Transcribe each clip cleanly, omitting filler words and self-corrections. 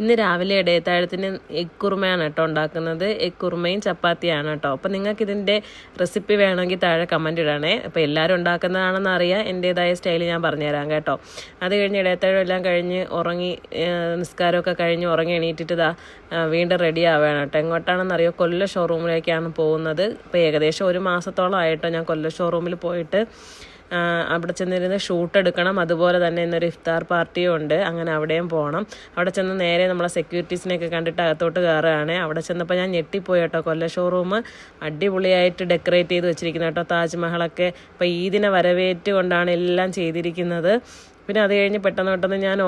ഇന്ന് രാവിലെ ഇടയത്താഴത്തിന് എഗ് കുറുമയാണ് കേട്ടോ ഉണ്ടാക്കുന്നത്. എഗ് കുറുമയും ചപ്പാത്തിയാണ് കേട്ടോ. അപ്പോൾ നിങ്ങൾക്ക് ഇതിൻ്റെ റെസിപ്പി വേണമെങ്കിൽ താഴെ കമൻറ്റ് ഇടണേ. അപ്പോൾ എല്ലാവരും ഉണ്ടാക്കുന്നതാണെന്ന് അറിയാം, എൻ്റേതായ സ്റ്റൈൽ ഞാൻ പറഞ്ഞുതരാം കേട്ടോ. അത് കഴിഞ്ഞ് ഇടയത്താഴം എല്ലാം കഴിഞ്ഞ് ഉറങ്ങി, നിസ്കാരമൊക്കെ കഴിഞ്ഞ് ഉറങ്ങി എണീറ്റിട്ട് വീണ്ടും റെഡി ആവുകയാണ് കേട്ടോ. എങ്ങോട്ടാണെന്നറിയോ, കൊല്ലം ഷോറൂമിലേക്കാണ് പോകുന്നത്. ഇപ്പോൾ ഏകദേശം 1 മാസത്തോളം ആയിട്ടോ ഞാൻ കൊല്ലം ഷോറൂമിൽ പോയിട്ട്. അവിടെ ചെന്നിരുന്ന് ഷൂട്ട് എടുക്കണം. അതുപോലെ തന്നെ ഇന്നൊരു ഇഫ്താർ പാർട്ടിയും ഉണ്ട്, അങ്ങനെ അവിടെയും പോകണം. അവിടെ ചെന്ന് നേരെ നമ്മളെ സെക്യൂരിറ്റീസിനെയൊക്കെ കണ്ടിട്ട് അകത്തോട്ട് കയറുകയാണ്. അവിടെ ചെന്നപ്പോൾ ഞാൻ ഞെട്ടിപ്പോയി കേട്ടോ. കൊല്ലം ഷോറൂം അടിപൊളിയായിട്ട് ഡെക്കറേറ്റ് ചെയ്ത് വെച്ചിരിക്കുന്നത് കേട്ടോ. താജ്മഹലൊക്കെ ഇപ്പോൾ ഈദിനെ വരവേറ്റുകൊണ്ടാണ് എല്ലാം ചെയ്തിരിക്കുന്നത്. പിന്നെ അത് കഴിഞ്ഞ് പെട്ടെന്ന് ഞാൻ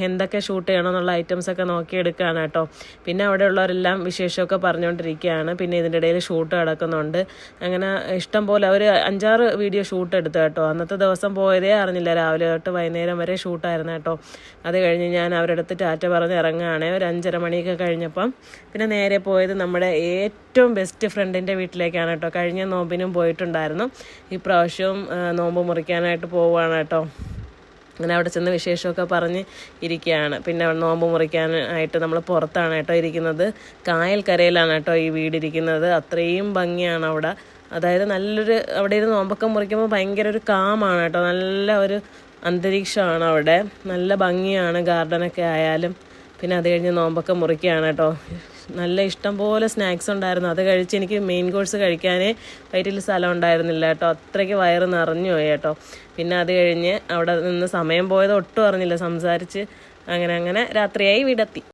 എന്തൊക്കെ ഷൂട്ട് ചെയ്യണമെന്നുള്ള ഐറ്റംസൊക്കെ നോക്കിയെടുക്കുകയാണ് കേട്ടോ. പിന്നെ അവിടെ ഉള്ളവരെല്ലാം വിശേഷമൊക്കെ പറഞ്ഞുകൊണ്ടിരിക്കുകയാണ്. പിന്നെ ഇതിൻ്റെ ഇടയിൽ ഷൂട്ട് നടക്കുന്നുണ്ട്. അങ്ങനെ ഇഷ്ടം പോലെ ഒരു 5-6 വീഡിയോ ഷൂട്ട് എടുത്തു കേട്ടോ. അന്നത്തെ ദിവസം പോയതേ അറിഞ്ഞില്ല, രാവിലെ തൊട്ട് വൈകുന്നേരം വരെ ഷൂട്ടായിരുന്നു കേട്ടോ. അത് കഴിഞ്ഞ് ഞാൻ അവരുടെ അടുത്ത് ടാറ്റ പറഞ്ഞ് ഇറങ്ങുകയാണ്. ഒരു 5:30 മണിയൊക്കെ കഴിഞ്ഞപ്പം പിന്നെ നേരെ പോയത് നമ്മുടെ ഏറ്റവും ബെസ്റ്റ് ഫ്രണ്ടിൻ്റെ വീട്ടിലേക്കാണ് കേട്ടോ. കഴിഞ്ഞ നോമ്പിനും പോയിട്ടുണ്ടായിരുന്നു, ഈ പ്രാവശ്യവും നോമ്പ് മുറിക്കാനായിട്ട് പോവുകയാണ് കേട്ടോ. അങ്ങനെ അവിടെ ചെന്ന് വിശേഷമൊക്കെ പറഞ്ഞ് ഇരിക്കുകയാണ്. പിന്നെ നോമ്പ് മുറിക്കാനായിട്ട് നമ്മൾ പുറത്താണ് കേട്ടോ ഇരിക്കുന്നത്. കായൽക്കരയിലാണ് കേട്ടോ ഈ വീടിരിക്കുന്നത്. അത്രയും ഭംഗിയാണ് അവിടെ. അതായത് അവിടെ ഇരുന്ന് നോമ്പൊക്കെ മുറിക്കുമ്പോൾ ഭയങ്കര ഒരു കാമാണ് കേട്ടോ. നല്ല ഒരു അന്തരീക്ഷമാണ് അവിടെ, നല്ല ഭംഗിയാണ് ഗാർഡനൊക്കെ ആയാലും. പിന്നെ അത് കഴിഞ്ഞ് നോമ്പൊക്കെ മുറിക്കുകയാണ് കേട്ടോ. നല്ല ഇഷ്ടം പോലെ സ്നാക്സ് ഉണ്ടായിരുന്നു. അത് കഴിച്ച് എനിക്ക് മെയിൻ കോഴ്സ് കഴിക്കാനേ വയറ്റിൽ സ്ഥലം ഉണ്ടായിരുന്നില്ല കേട്ടോ. അത്രയ്ക്ക് വയറ് നിറഞ്ഞു പോയി കേട്ടോ. പിന്നെ അത് കഴിഞ്ഞ് അവിടെ നിന്ന് സമയം പോയത് ഒട്ടും അറിഞ്ഞില്ല, സംസാരിച്ച് അങ്ങനെ രാത്രിയായി വീടെത്തി.